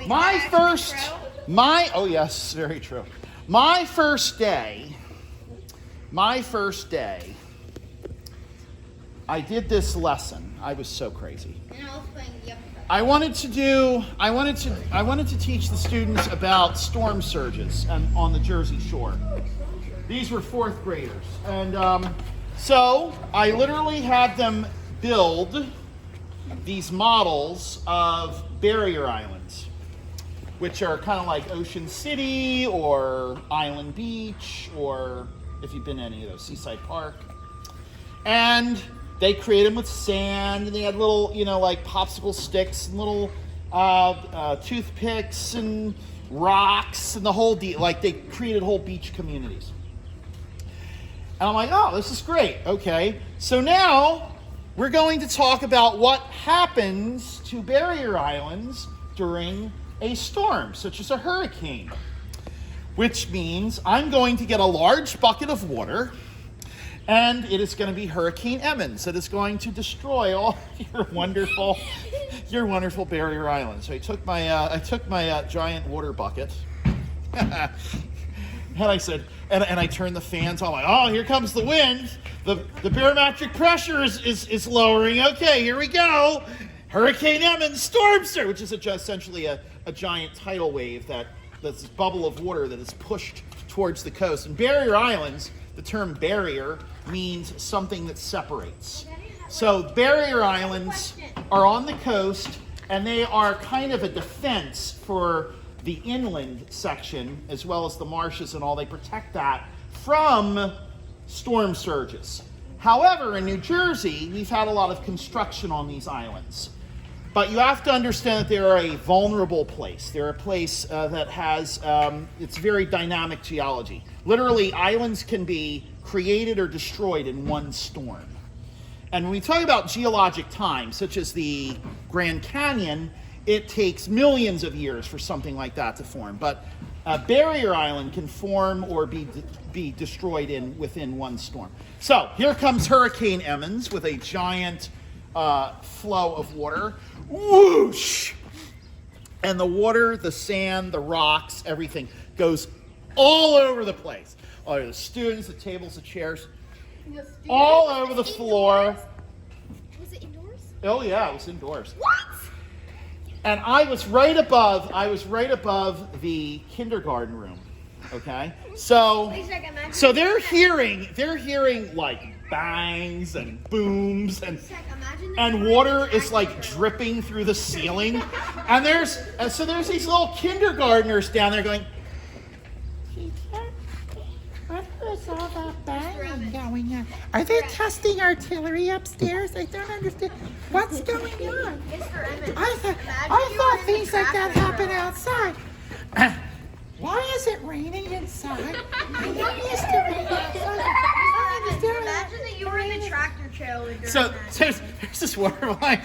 Oh yes, very true. My first day, I did this lesson. I was so crazy. And I was playing Yep. I wanted to teach the students about storm surges on the Jersey Shore. These were fourth graders, and so I literally had them build these models of barrier islands, which are kind of like Ocean City or Island Beach, or if you've been to any of those, Seaside Park. And they created them with sand, and they had little, like popsicle sticks and little toothpicks and rocks and the whole deal. Like, they created whole beach communities. And I'm like, oh, this is great. Okay, so now we're going to talk about what happens to barrier islands during a storm, such as a hurricane. Which means I'm going to get a large bucket of water, and it is going to be Hurricane Emmons that is going to destroy all your wonderful barrier islands. So I took my giant water bucket, and I said, and I turned the fans on. Like, oh, here comes the wind. The barometric pressure is lowering. Okay, here we go. Hurricane Emmons storm surge, which is essentially a giant tidal wave that's this bubble of water that is pushed towards the coast. And barrier islands, the term barrier means something that separates. So barrier islands are on the coast, and they are kind of a defense for the inland section as well as the marshes and all. They protect that from storm surges. However, in New Jersey, we've had a lot of construction on these islands. But you have to understand that they're a vulnerable place. They're a place that has, it's very dynamic geology. Literally, islands can be created or destroyed in one storm. And when we talk about geologic time, such as the Grand Canyon, it takes millions of years for something like that to form. But a barrier island can form or be destroyed within one storm. So here comes Hurricane Emmons with a giant flow of water. Whoosh! And the water, the sand, the rocks, everything goes all over the place. All over the students, the tables, the chairs, all over the floor. Was it indoors? Oh yeah, it was indoors. What? And I was right above the kindergarten room. Okay? So they're hearing like bangs and booms and water is like dripping through the ceiling. And there's these little kindergartners down there going, "Teacher, what is all that banging going on? Are they testing artillery upstairs? I don't understand. What's going on? I thought things like that happen outside. Why is it raining inside? I don't used to rain outside. Imagine that you were in the tractor trailer. So there's this water line.